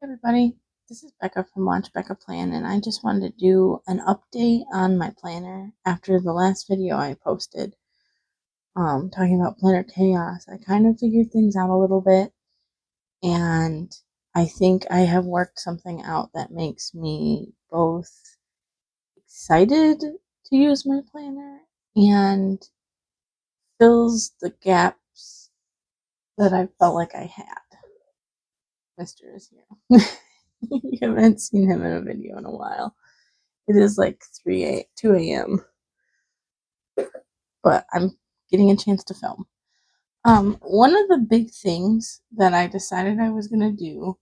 Everybody, this is Becca from Watch Becca Plan, and I just wanted to do an update on my planner after the last video I posted talking about planner chaos. I kind of figured things out a little bit, and I think I have worked something out that makes me both excited to use my planner and fills the gaps that I felt like I had. Mr. is here. You haven't seen him in a video in a while. It is like 2 a.m., but I'm getting a chance to film. One of the big things that I decided I was going to do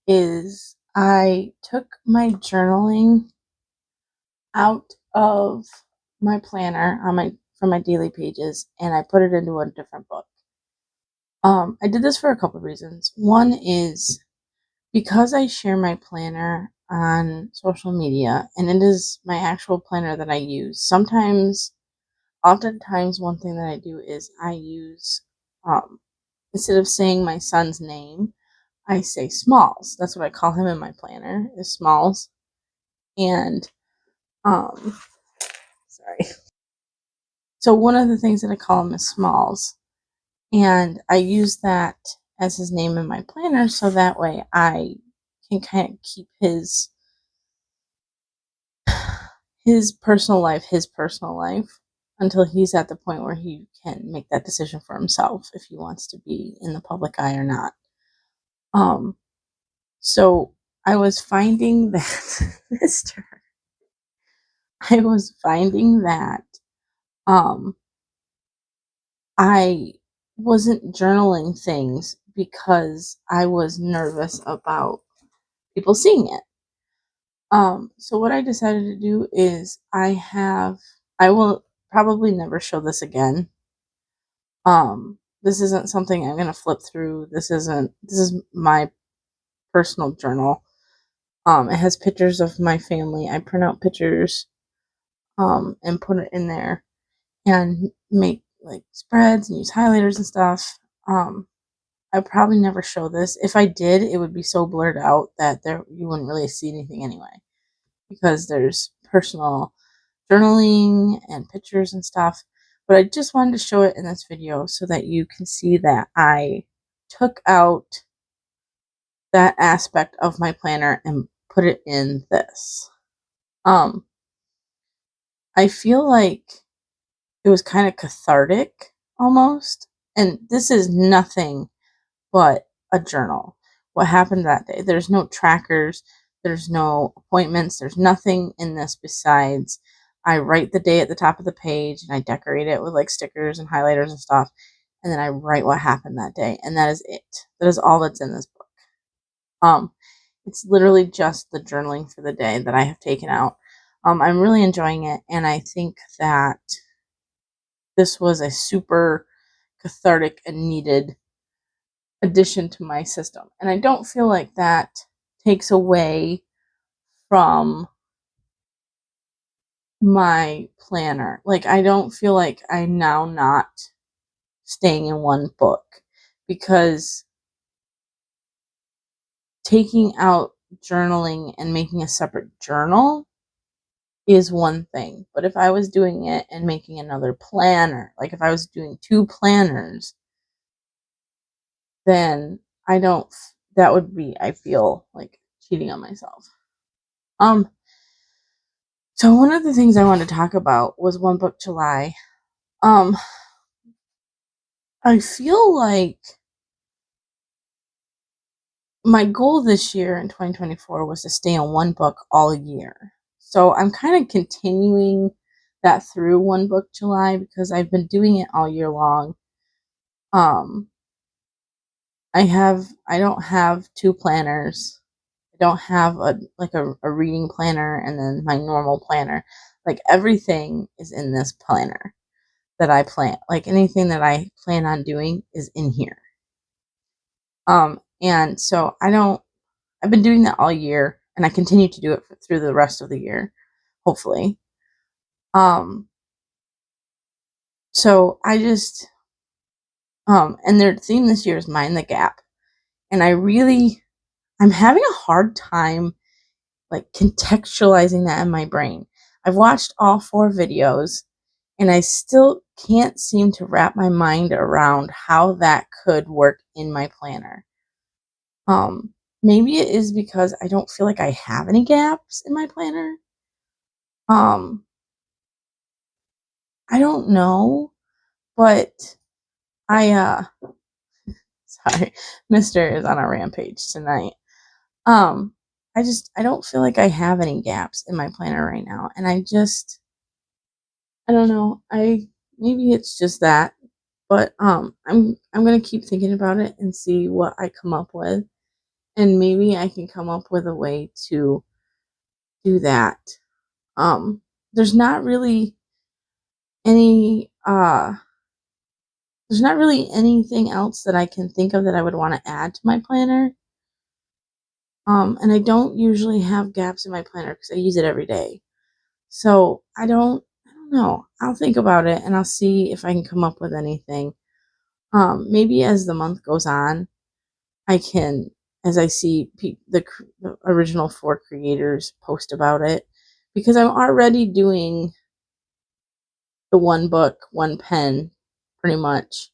is I took my journaling out of my planner from my daily pages, and I put it into a different book. I did this for a couple of reasons. One is because I share my planner on social media, and it is my actual planner that I use. Oftentimes, one thing that I do is I use, instead of saying my son's name, I say Smalls. That's what I call him in my planner, is Smalls. And, sorry. So one of the things that I call him is Smalls. And I use that as his name in my planner so that way I can kind of keep his personal life until he's at the point where he can make that decision for himself if he wants to be in the public eye or not. So I was finding that I was finding that I wasn't journaling things because I was nervous about people seeing it. So what I decided to do is I will probably never show this again. This isn't something I'm gonna flip through. This is my personal journal. It has pictures of my family. I print out pictures, and put it in there and make like spreads and use highlighters and stuff. I probably never show this. If I did, it would be so blurred out that you wouldn't really see anything anyway, because there's personal journaling and pictures and stuff. But I just wanted to show it in this video so that you can see that I took out that aspect of my planner and put it in this. I feel like it was kind of cathartic almost. And this is nothing but a journal. What happened that day? There's no trackers, there's no appointments, there's nothing in this besides I write the day at the top of the page and I decorate it with like stickers and highlighters and stuff. And then I write what happened that day. And that is it. That is all that's in this book. It's literally just the journaling for the day that I have taken out. I'm really enjoying it, and I think that this was a super cathartic and needed addition to my system. And I don't feel like that takes away from my planner. Like, I don't feel like I'm now not staying in one book, because taking out journaling and making a separate journal is one thing. But if I was doing it and making another planner, like if I was doing two planners, then that would be, I feel like, cheating on myself. So one of the things I wanted to talk about was One Book July. I feel like my goal this year in 2024 was to stay on one book all year. So I'm kind of continuing that through One Book July because I've been doing it all year long. I don't have two planners. I don't have a reading planner and then my normal planner. Like, everything is in this planner that I plan. Like, anything that I plan on doing is in here. And so I've been doing that all year, and I continue to do it through the rest of the year, hopefully. So I just, and their theme this year is Mind the Gap. And I really I'm having a hard time like contextualizing that in my brain. I've watched all 4 videos and I still can't seem to wrap my mind around how that could work in my planner. Um, Maybe it is because I don't feel like I have any gaps in my planner. Um, I don't know, but I sorry, Mister is on a rampage tonight. Um, I don't feel like I have any gaps in my planner right now, and I don't know. Maybe it's just that, but I'm gonna keep thinking about it and see what I come up with, and maybe I can come up with a way to do that. Um, there's not really any there's not really anything else that I can think of that I would want to add to my planner. And I don't usually have gaps in my planner because I use it every day. So I don't know. I'll think about it and I'll see if I can come up with anything. Maybe as the month goes on, I can, as I see the original 4 creators post about it, because I'm already doing the one book, one pen, pretty much.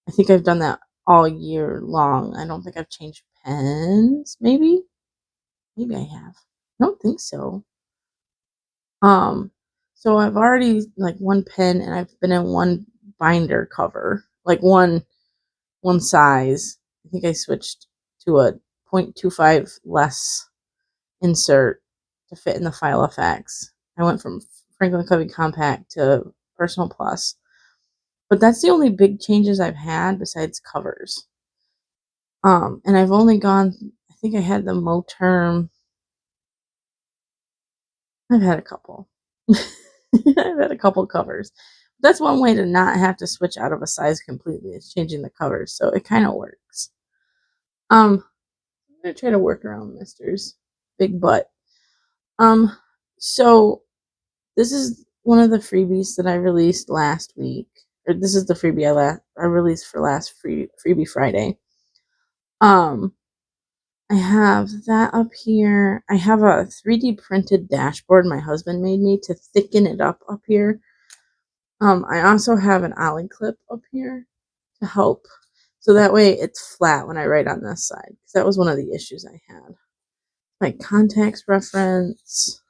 I think I've done that all year long. I don't think I've changed pens. Maybe I have. I don't think so. Um, so I've already like one pen and I've been in one binder cover, like one size. I think I switched to a 0.25 less insert to fit in the filofax. I went from Franklin Covey Compact to Personal Plus. But that's the only big changes I've had besides covers. And I've only gone, I think I had the Moterm. I've had a couple. I've had a couple covers. That's one way to not have to switch out of a size completely, is changing the covers. So it kind of works. I'm gonna try to work around Mister's big butt. Um, so this is one of the freebies that I released last week, or this is the freebie I released for last freebie Friday. I have that up here. I have a 3D printed dashboard my husband made me to thicken it up here. I also have an ollie clip up here to help, so that way it's flat when I write on this side, because that was one of the issues I had. My contacts reference,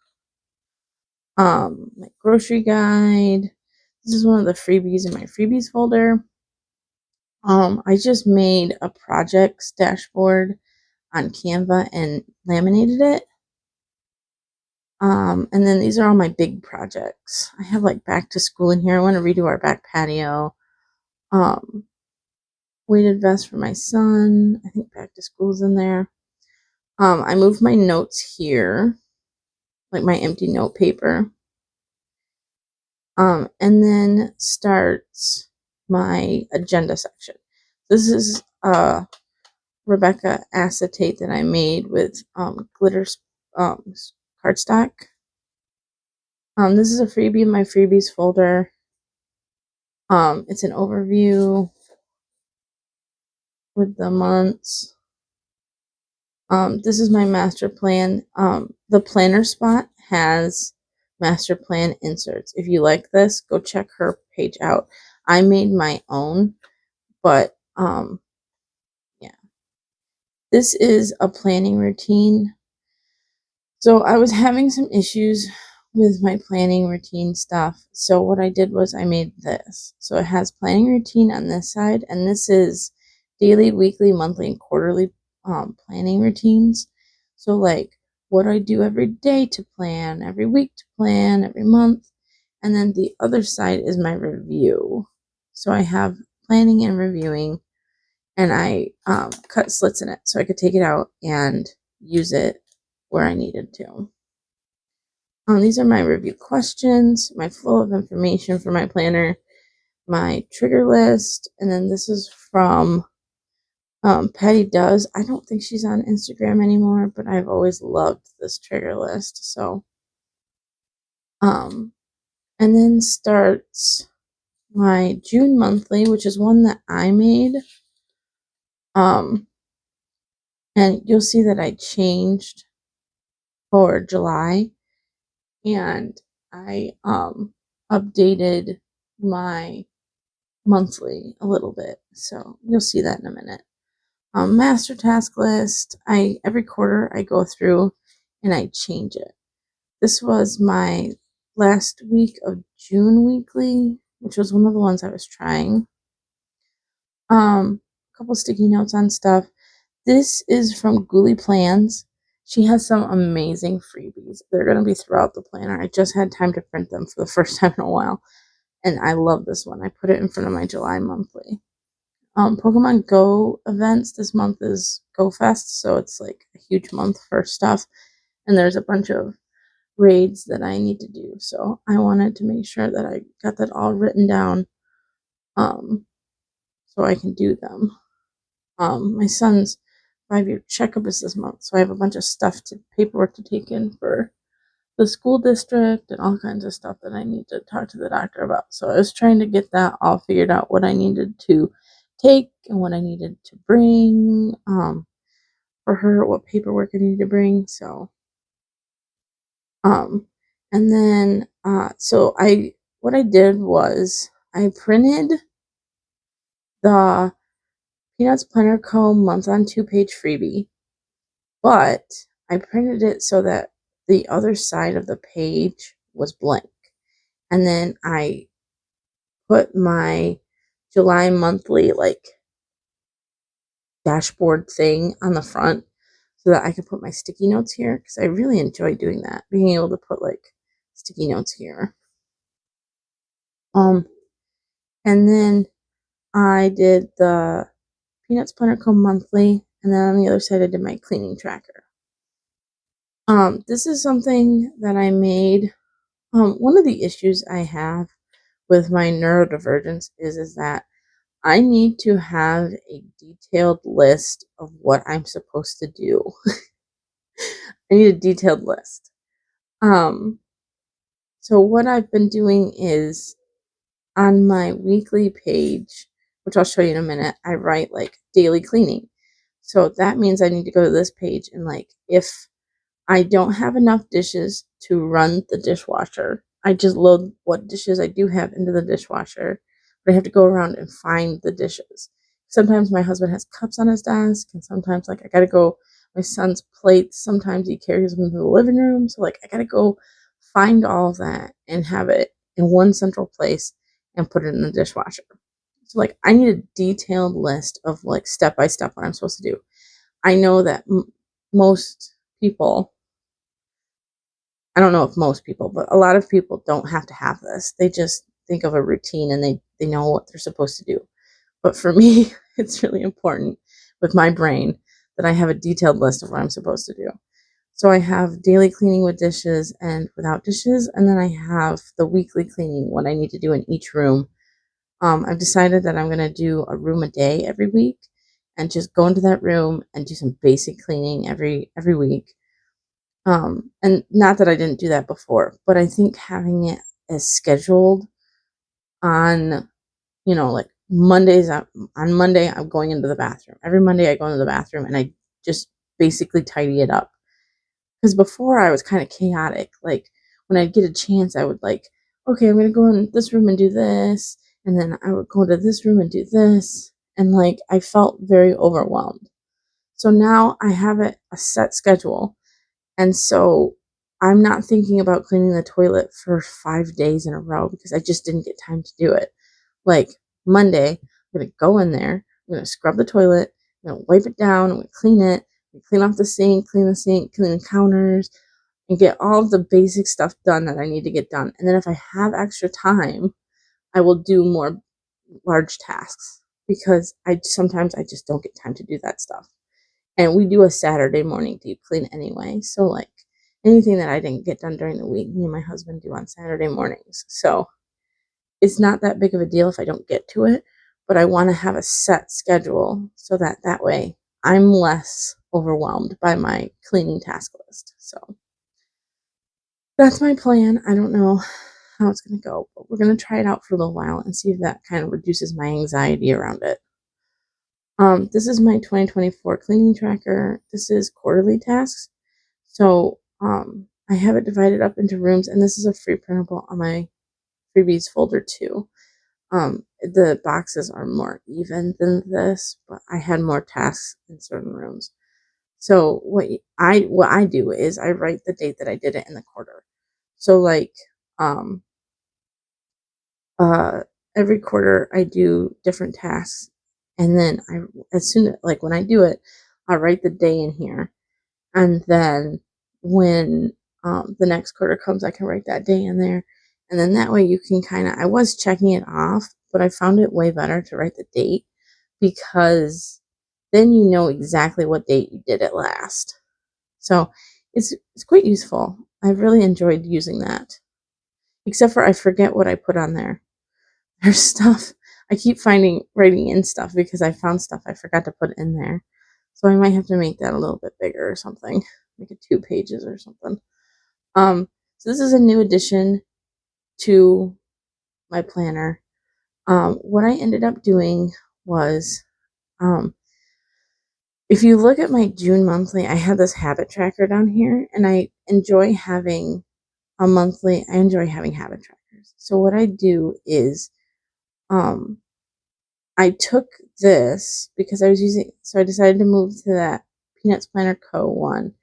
my grocery guide. This is one of the freebies in my freebies folder. I just made a projects dashboard on Canva and laminated it. And then these are all my big projects. I have like back to school in here. I want to redo our back patio. Um, Weighted vest for my son. I think back to school's in there. I moved my notes here, like my empty note paper. And then starts my agenda section. This is Rebecca acetate that I made with glitter cardstock. This is a freebie in my freebies folder. It's an overview with the months. This is my master plan. The planner spot has master plan inserts. If you like this, go check her page out. I made my own, but yeah. This is a planning routine. So I was having some issues with my planning routine stuff. So what I did was I made this. So it has planning routine on this side, and this is daily, weekly, monthly, and quarterly planning routines. So like what I do every day to plan, every week to plan, every month. And then the other side is my review. So I have planning and reviewing, and I cut slits in it so I could take it out and use it where I needed to. These are my review questions, my flow of information for my planner, my trigger list, and then this is from Patty Does. I don't think she's on Instagram anymore, but I've always loved this trigger list. So, and then starts my June monthly, which is one that I made. And you'll see that I changed for July, and I updated my monthly a little bit. So you'll see that in a minute. Master task list. I every quarter I go through and I change it. This was my last week of June weekly, which was one of the ones I was trying. A couple sticky notes on stuff. This is from Ghoulie Plans. She has some amazing freebies. They're going to be throughout the planner. I just had time to print them for the first time in a while, and I love this one. I put it in front of my July monthly. Pokemon Go events this month is Go Fest, so it's like a huge month for stuff, and there's a bunch of raids that I need to do. So I wanted to make sure that I got that all written down, um, so I can do them. My son's 5-year checkup is this month, so I have a bunch of paperwork to take in for the school district and all kinds of stuff that I need to talk to the doctor about. So I was trying to get that all figured out, what I needed to take and what I needed to bring for her, what paperwork I needed to bring. So and then so I what I did was I printed the Peanuts Planner Co. month on 2-page freebie, but I printed it so that the other side of the page was blank. And then I put my July monthly like dashboard thing on the front so that I could put my sticky notes here, because I really enjoy doing that, being able to put like sticky notes here. And then I did the Peanuts Planner Co. monthly, and then on the other side I did my cleaning tracker. This is something that I made. One of the issues I have with my neurodivergence is that I need to have a detailed list of what I'm supposed to do. I need a detailed list. Um, so what I've been doing is on my weekly page, which I'll show you in a minute, I write like daily cleaning. So that means I need to go to this page and like if I don't have enough dishes to run the dishwasher, I just load what dishes I do have into the dishwasher, but I have to go around and find the dishes. Sometimes my husband has cups on his desk, and sometimes like I gotta go my son's plates. Sometimes he carries them to the living room, so like I gotta go find all of that and have it in one central place and put it in the dishwasher. So like I need a detailed list of like step by step what I'm supposed to do. I know that most people, I don't know if most people, but a lot of people don't have to have this. They just think of a routine and they know what they're supposed to do. But for me, it's really important with my brain that I have a detailed list of what I'm supposed to do. So I have daily cleaning with dishes and without dishes, and then I have the weekly cleaning, what I need to do in each room. I've decided that I'm going to do a room a day every week and just go into that room and do some basic cleaning every week. And not that I didn't do that before, but I think having it as scheduled on, like Mondays, on Monday, I'm going into the bathroom. Every Monday, I go into the bathroom and I just basically tidy it up. Because before, I was kind of chaotic. Like, when I'd get a chance, I would, like, okay, I'm going to go in this room and do this. And then I would go to this room and do this. And, like, I felt very overwhelmed. So now I have a set schedule. And so I'm not thinking about cleaning the toilet for 5 days in a row because I just didn't get time to do it. Like Monday, I'm going to go in there, I'm going to scrub the toilet, I'm going to wipe it down, I'm going to clean it, clean off the sink, clean the counters, and get all of the basic stuff done that I need to get done. And then if I have extra time, I will do more large tasks because sometimes I just don't get time to do that stuff. And we do a Saturday morning deep clean anyway. So like anything that I didn't get done during the week, me and my husband do on Saturday mornings. So it's not that big of a deal if I don't get to it, but I want to have a set schedule so that way I'm less overwhelmed by my cleaning task list. So that's my plan. I don't know how it's going to go, but we're going to try it out for a little while and see if that kind of reduces my anxiety around it. This is my 2024 cleaning tracker. This is quarterly tasks. So I have it divided up into rooms, and this is a free printable on my Freebies folder too. The boxes are more even than this, but I had more tasks in certain rooms. So what I do is I write the date that I did it in the quarter. So like um uh every quarter I do different tasks, and then I as soon as like when I do it, I write the day in here, and then when the next quarter comes, I can write that day in there, and then that way you can kind of. I was checking it off, but I found it way better to write the date because then you know exactly what date you did it last. So it's quite useful. I've really enjoyed using that. Except for I forget what I put on there. There's stuff I keep finding writing in stuff because I found stuff I forgot to put in there. So I might have to make that a little bit bigger or something. Make it 2 pages or something. Um, so this is a new addition to my planner. What I ended up doing was, um, if you look at my June monthly, I have this habit tracker down here, and I enjoy having I enjoy having habit trackers. So what I do is, um, I took this because I decided to move to that Peanuts Planner Co. one,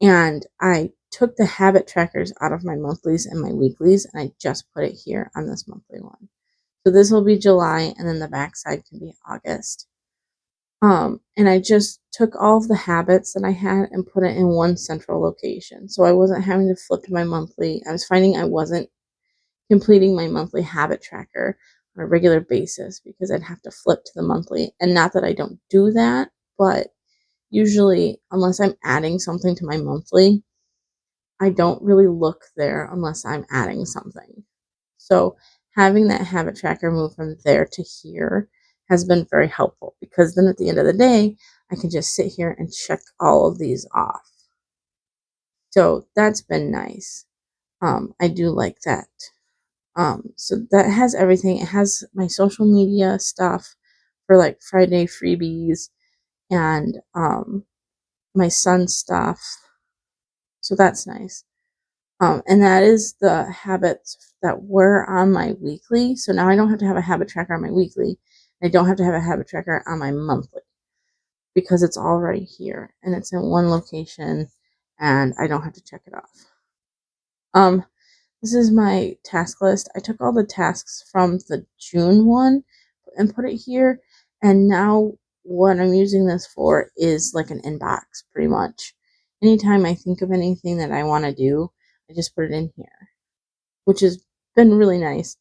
and I took the habit trackers out of my monthlies and my weeklies, and I just put it here on this monthly one. So this will be July, and then the backside can be August. And I just took all of the habits that I had and put it in one central location. So I wasn't having to flip to my monthly. I was finding I wasn't completing my monthly habit tracker on a regular basis because I'd have to flip to the monthly. And not that I don't do that, but usually, unless I'm adding something to my monthly, I don't really look there unless I'm adding something. So having that habit tracker move from there to here has been very helpful because then at the end of the day, I can just sit here and check all of these off. So that's been nice. I do like that. So that has everything. It has my social media stuff for like Friday freebies and my son's stuff. So that's nice. And that is the habits that were on my weekly. So now I don't have to have a habit tracker on my weekly. I don't have to have a habit tracker on my monthly because it's all right here and it's in one location and I don't have to check it off. Um, This is my task list. I took all the tasks from the June one and put it here. And now what I'm using this for is like an inbox, pretty much. Anytime I think of anything that I want to do, I just put it in here, which has been really nice.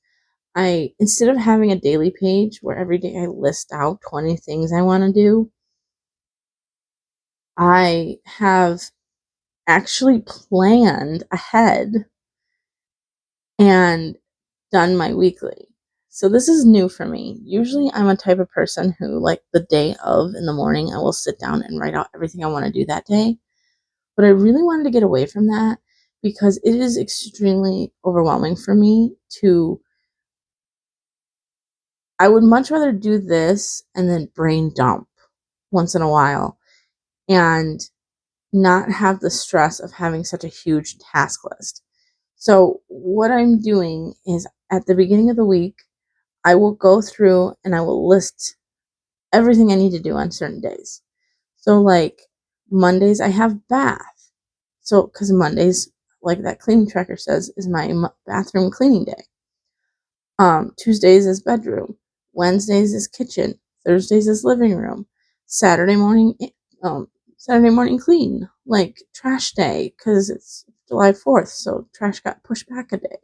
Instead of having a daily page where every day I list out 20 things I want to do, I have actually planned ahead and done my weekly. So this is new for me. Usually I'm a type of person who like the day of in the morning I will sit down and write out everything I want to do that day. But I really wanted to get away from that because it is extremely overwhelming for me to I would much rather do this and then brain dump once in a while and not have the stress of having such a huge task list. So what I'm doing is at the beginning of the week I will go through and I will list everything I need to do on certain days. So, like Mondays, I have bath. So, because Mondays, like that cleaning tracker says, is my bathroom cleaning day. Tuesdays is bedroom. Wednesdays is kitchen. Thursdays is living room. Saturday morning, um, Saturday morning clean, like trash day, because it's July 4th, so trash got pushed back a day.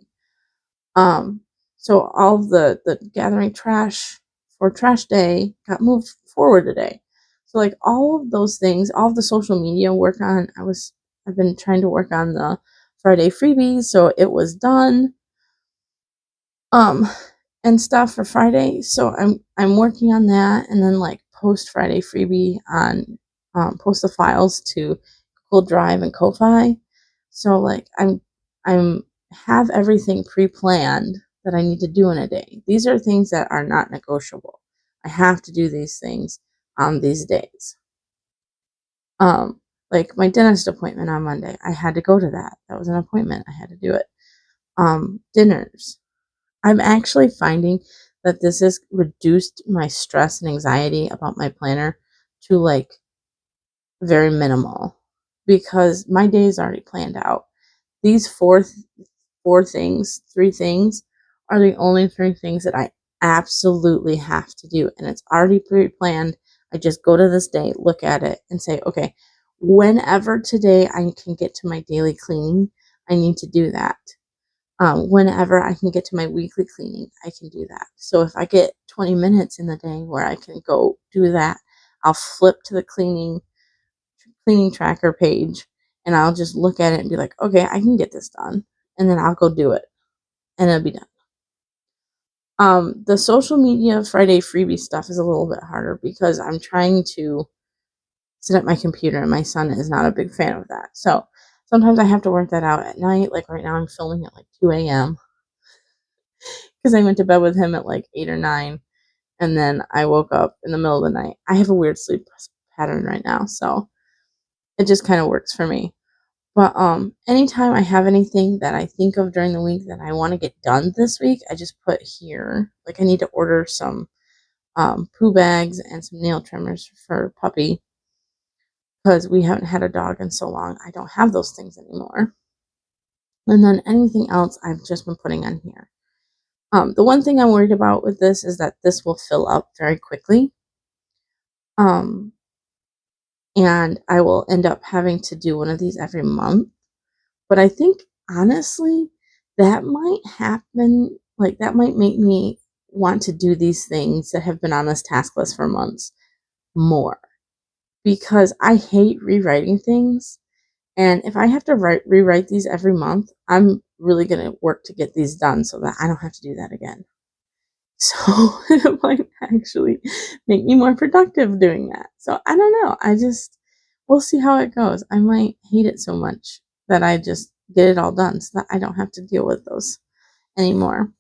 Um, so all of the gathering trash for trash day got moved forward a day. So like all of those things, all of the social media work on, I've been trying to work on the Friday freebies, so it was done. Um, and stuff for Friday. So I'm working on that, and then like post Friday freebie on post the files to Google Drive and Ko-fi. So like I'm have everything pre-planned that I need to do in a day. These are things that are not negotiable. I have to do these things on these days. Like my dentist appointment on Monday, I had to go to that. That was an appointment. I had to do it. Dinners. I'm actually finding that this has reduced my stress and anxiety about my planner to like very minimal because my day is already planned out. These three things are the only three things that I absolutely have to do. And it's already pre-planned. I just go to this day, look at it, and say, okay, whenever today I can get to my daily cleaning, I need to do that. Whenever I can get to my weekly cleaning, I can do that. So if I get 20 minutes in the day where I can go do that, I'll flip to the cleaning tracker page and I'll just look at it and be like, okay, I can get this done. And then I'll go do it and it'll be done. The social media Friday freebie stuff is a little bit harder because I'm trying to sit at my computer and my son is not a big fan of that. So sometimes I have to work that out at night. Like right now I'm filming at like 2 a.m. because I went to bed with him at like 8 or 9 and then I woke up in the middle of the night. I have a weird sleep pattern right now, so it just kind of works for me. But anytime I have anything that I think of during the week that I want to get done this week, I just put here. Like I need to order some poo bags and some nail trimmers for puppy because we haven't had a dog in so long. I don't have those things anymore. And then anything else I've just been putting on here. The one thing I'm worried about with this is that this will fill up very quickly. And I will end up having to do one of these every month. But I think honestly, that might happen. Like that might make me want to do these things that have been on this task list for months more because I hate rewriting things. And if I have to rewrite these every month, I'm really going to work to get these done so that I don't have to do that again. So it might actually make me more productive doing that. So I don't know. We'll see how it goes. I might hate it so much that I just get it all done so that I don't have to deal with those anymore.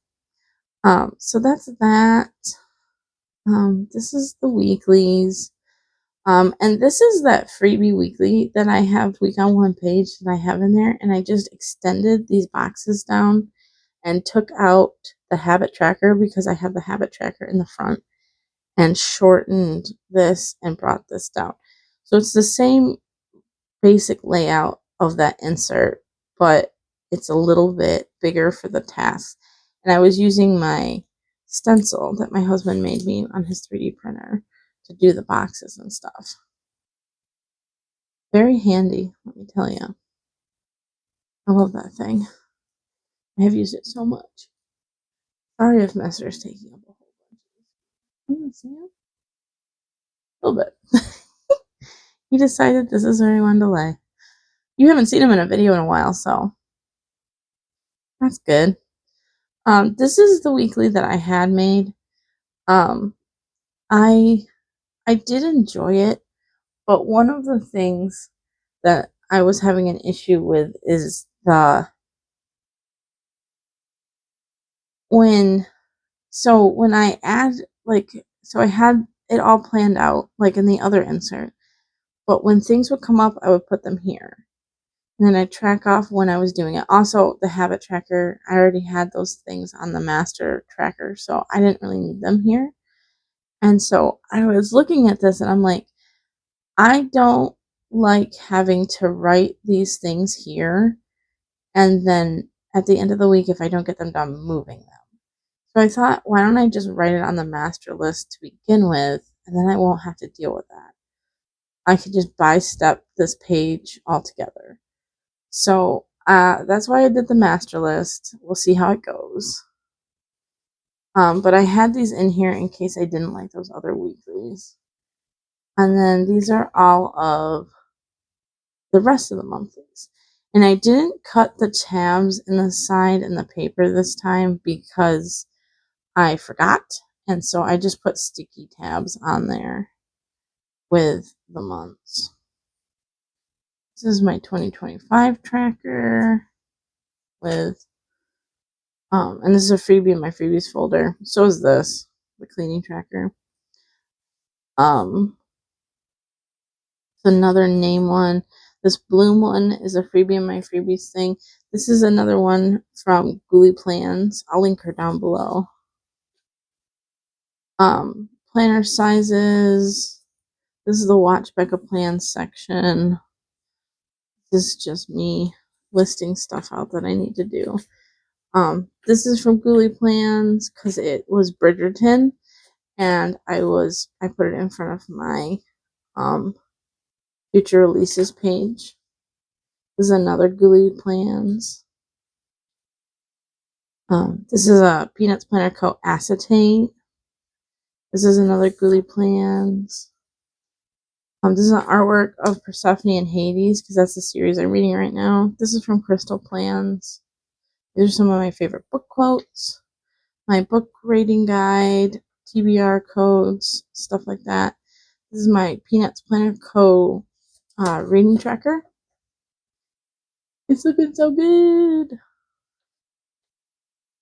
So that's that. This is the weeklies. And this is that freebie weekly that I have week on one page that I have in there. And I just extended these boxes down and took out the habit tracker because I have the habit tracker in the front and shortened this and brought this down. So it's the same basic layout of that insert, but it's a little bit bigger for the task. And I was using my stencil that my husband made me on his 3D printer to do the boxes and stuff. Very handy, let me tell you. I love that thing. I have used it so much. Sorry if Messer's taking up a whole bunch of this. Can you see him? A little bit. He decided this is where he wanted to lay. You haven't seen him in a video in a while, so that's good. This is the weekly that I had made. Um, I did enjoy it, but one of the things that I was having an issue with is when I add so I had it all planned out like in the other insert, but when things would come up, I would put them here. And then I track off when I was doing it. Also, the habit tracker, I already had those things on the master tracker, so I didn't really need them here. And so I was looking at this and I'm like, I don't like having to write these things here and then at the end of the week, if I don't get them done, moving them. So I thought, why don't I just write it on the master list to begin with, and then I won't have to deal with that. I could just by-step this page altogether. So that's why I did the master list. We'll see how it goes. But I had these in here in case I didn't like those other weeklies. And then these are all of the rest of the monthlies. And I didn't cut the tabs in the side and the paper this time because I forgot. And so I just put sticky tabs on there with the months. This is my 2025 tracker with, and this is a freebie in my freebies folder. So is this, the cleaning tracker. another name one. This bloom one is a freebie in my freebies thing. This is another one from Gooey Plans. I'll link her down below. Planner sizes. This is the Watch Becca Plans section. This is just me listing stuff out that I need to do. This is from Gooey Plans because it was Bridgerton, and I put it in front of my future releases page. This is another Gooey Plans. This is a Peanuts Planner Co. Acetate. This is another Gooey Plans. This is an artwork of Persephone and Hades because that's the series I'm reading right now. This is from Crystal Plans. These are some of my favorite book quotes, my book rating guide, TBR codes, stuff like that. This is my Peanuts Planner Co. Reading tracker. It's looking so good.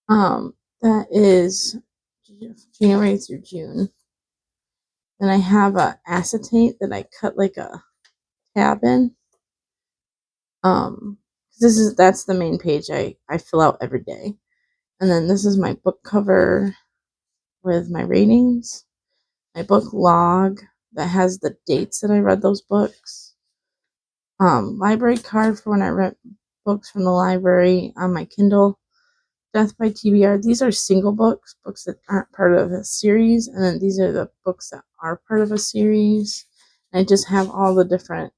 That is January through June. Then I have a acetate that I cut like a tab in. That's the main page I fill out every day. And then this is my book cover with my ratings, my book log that has the dates that I read those books, library card for when I read books from the library on my Kindle, Death by TBR. These are single books that aren't part of a series, and then these are the books that are part of a series. And I just have all the different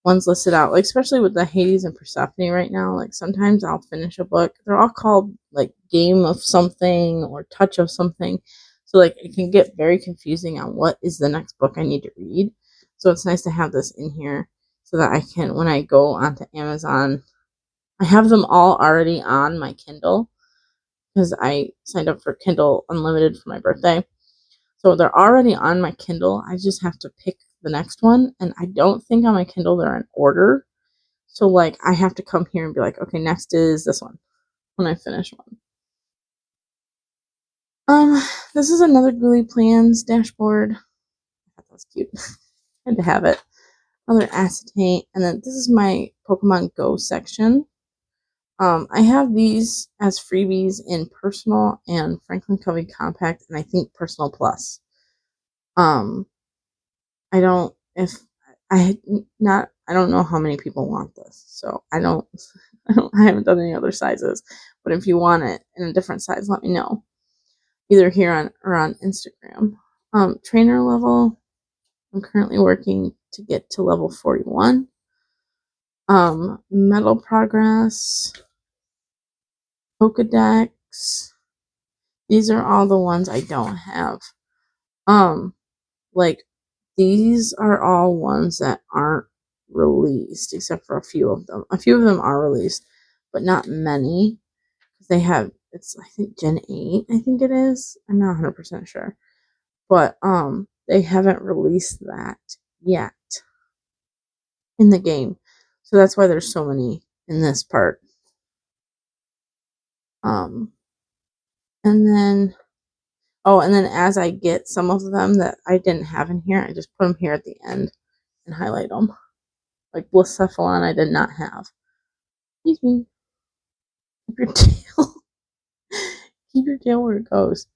ones listed out, like especially with the Hades and Persephone right now. Like sometimes I'll finish a book. They're all called like Game of something or Touch of something. So like it can get very confusing on what is the next book I need to read. So it's nice to have this in here so that I can, when I go onto Amazon, I have them all already on my Kindle because I signed up for Kindle Unlimited for my birthday. So they're already on my Kindle. I just have to pick the next one. And I don't think on my Kindle they're in order. So like I have to come here and be like, okay, next is this one when I finish one. This is another Gooey Plans dashboard. I thought that was cute. Had to have it. Another acetate. And then this is my Pokemon Go section. I have these as freebies in Personal and Franklin Covey Compact, and I think Personal Plus. I don't if I not I don't know how many people want this, so I haven't done any other sizes. But if you want it in a different size, let me know. Either here on Instagram. Trainer level. I'm currently working to get to level 41. Metal progress. Pokedex. These are all the ones I don't have. Like these are all ones that aren't released, except for a few of them. A few of them are released, but not many. They have I think Gen 8, I think it is. I'm not 100% sure. But they haven't released that yet in the game. So that's why there's so many in this part. And then as I get some of them that I didn't have in here, I just put them here at the end and highlight them. Like Blacephalon I did not have. Excuse me. Keep your tail. Keep your tail where it goes.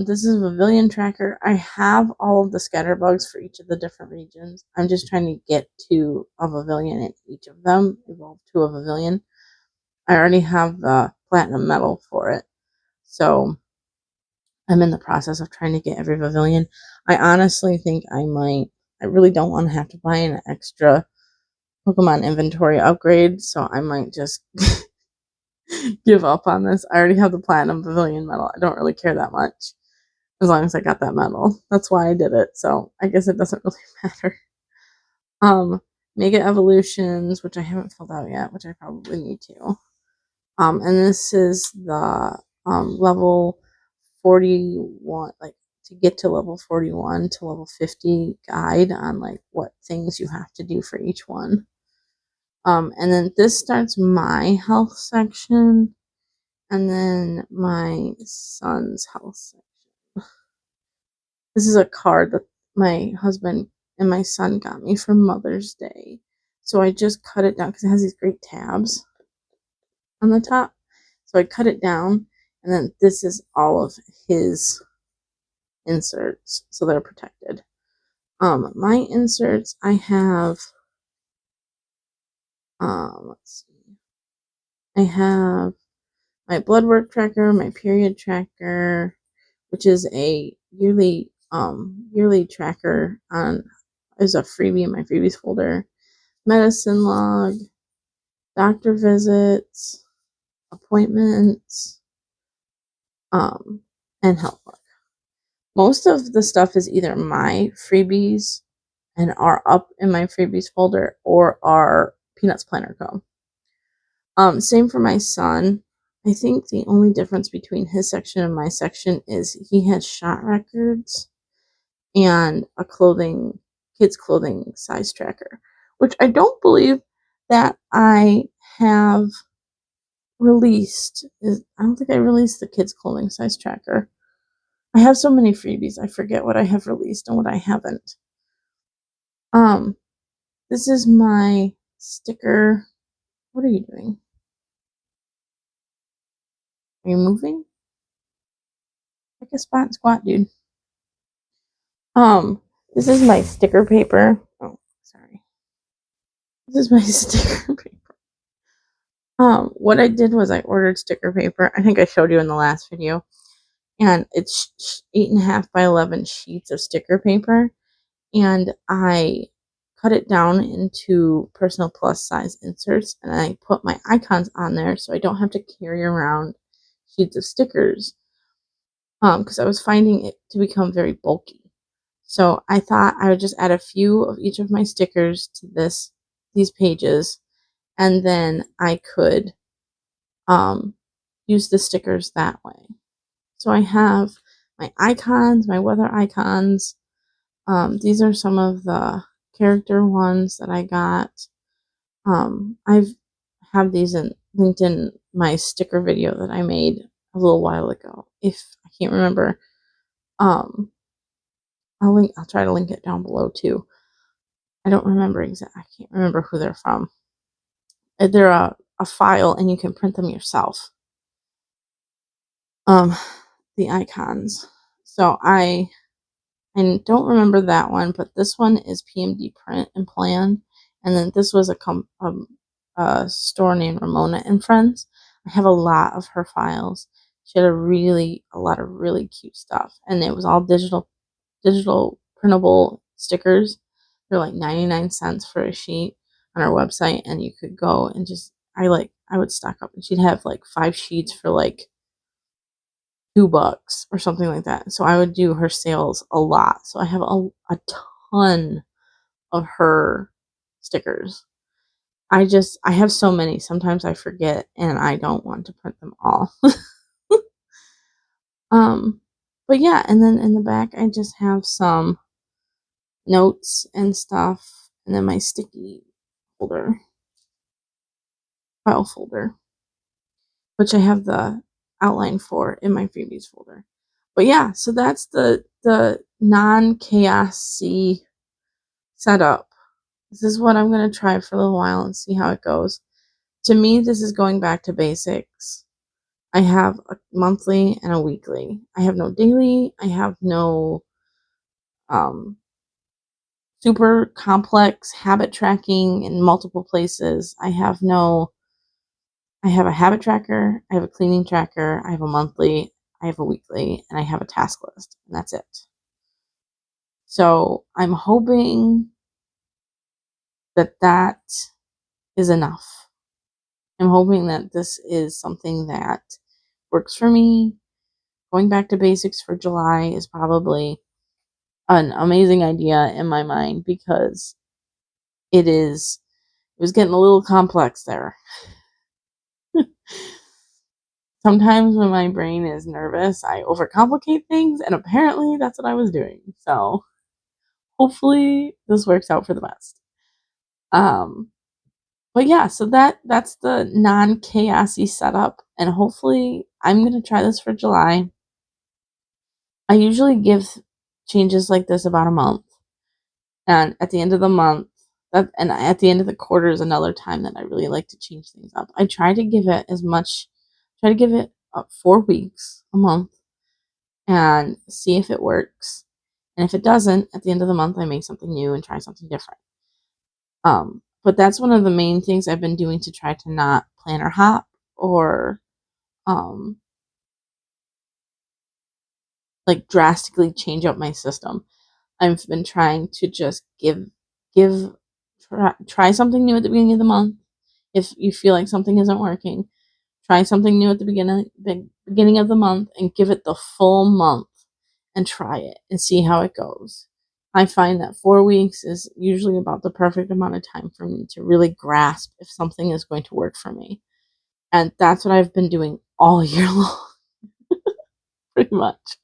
This is a Pavilion tracker. I have all of the scatterbugs for each of the different regions. I'm just trying to get to a Pavilion in each of them, evolve to a Pavilion. I already have the platinum medal for it. So I'm in the process of trying to get every Pavilion. I honestly think I really don't want to have to buy an extra Pokemon inventory upgrade, so I might just give up on this. I already have the platinum Pavilion medal. I don't really care that much as long as I got that medal. That's why I did it. So I guess it doesn't really matter. Mega evolutions, which I haven't filled out yet, which I probably need to. And this is the level 41, like to get to level 41 to level 50 guide on like what things you have to do for each one. And then this starts my health section, and then my son's health section. This is a card that my husband and my son got me for Mother's Day. So I just cut it down because it has these great tabs on the top. So I cut it down, and then this is all of his inserts, so they're protected. My inserts, I have, let's see, I have my blood work tracker, my period tracker, which is a yearly tracker on, is a freebie in my freebies folder, medicine log, doctor visits, appointments, and health log. Most of the stuff is either my freebies and are up in my freebies folder or are Peanuts Planner Co. Same for my son. I think the only difference between his section and my section is he has shot records and a kids clothing size tracker, which I don't believe that I have released. I don't think I released the kids clothing size tracker. I have so many freebies, I forget what I have released and what I haven't. This is my sticker. What are you doing? Are you moving? Take a spot and squat, dude. This is my sticker paper. Oh, sorry. This is my sticker paper. What I did was I ordered sticker paper. I think I showed you in the last video. And it's 8.5 by 11 sheets of sticker paper. And I cut it down into personal plus size inserts. And I put my icons on there so I don't have to carry around sheets of stickers. Because I was finding it to become very bulky. So I thought I would just add a few of each of my stickers to these pages, and then I could use the stickers that way. So I have my icons, my weather icons. These are some of the character ones that I got. I have these linked in my sticker video that I made a little while ago. If I can't remember, I'll try to link it down below too. I don't remember exactly. I can't remember who they're from. They're a file, and you can print them yourself. The icons. So I don't remember that one, but this one is PMD Print and Plan, and then this was a store named Ramona and Friends. I have a lot of her files. She had a lot of really cute stuff, and it was all digital printable stickers. They're like 99 cents for a sheet on our website, and you could go and I would stock up, and she'd have like 5 sheets for like $2 or something like that. So I would do her sales a lot. So I have a ton of her stickers. I have so many. Sometimes I forget and I don't want to print them all. But yeah, and then in the back I just have some notes and stuff, and then my sticky folder, file folder, which I have the outline for in my freebies folder. But yeah, so that's the non-chaosy setup. This is what I'm going to try for a little while and see how it goes. To me, this is going back to basics. I have a monthly and a weekly. I have no daily. I have no super complex habit tracking in multiple places. I have a habit tracker, I have a cleaning tracker, I have a monthly, I have a weekly, and I have a task list, and that's it. So I'm hoping that is enough. I'm hoping that this is something that works for me. Going back to basics for July is probably an amazing idea in my mind because it was getting a little complex there. Sometimes when my brain is nervous, I overcomplicate things, and apparently that's what I was doing. So hopefully this works out for the best. But yeah, so that's the non-chaosy setup, and hopefully I'm gonna try this for July. I usually give changes like this about a month. And at the end of the month, and at the end of the quarter is another time that I really like to change things up. I try to give it 4 weeks a month and see if it works. And if it doesn't, at the end of the month, I make something new and try something different. But that's one of the main things I've been doing to try to not planner hop or um, like drastically change up my system. I've been trying to just give try something new at the beginning of the month. If you feel like something isn't working, try something new at the beginning of the month and give it the full month and try it and see how it goes. I find that 4 weeks is usually about the perfect amount of time for me to really grasp if something is going to work for me. And that's what I've been doing all year long, pretty much.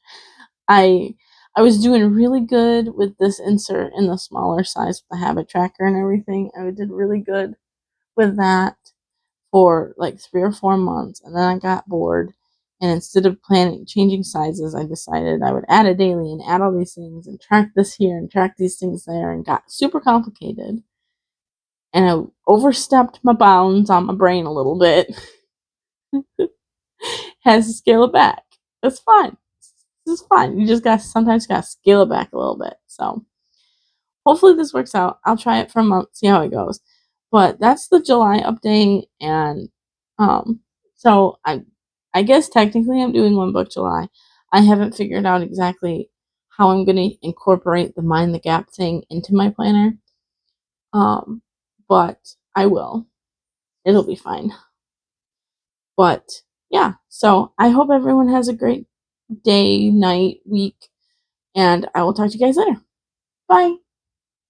I I was doing really good with this insert in the smaller size with the habit tracker and everything. I did really good with that for like 3 or 4 months, and then I got bored. And instead of planning changing sizes, I decided I would add a daily and add all these things and track this here and track these things there, and got super complicated. And I overstepped my bounds on my brain a little bit. Has to scale it back. That's fine. This is fine. You just got sometimes got to scale it back a little bit. So hopefully this works out. I'll try it for a month, see how it goes. But that's the July update, and um, so I guess technically I'm doing one book July. I haven't figured out exactly how I'm gonna incorporate the mind the gap thing into my planner. Um, but I will. It'll be fine. But yeah, so I hope everyone has a great day, night, week, and I will talk to you guys later. Bye.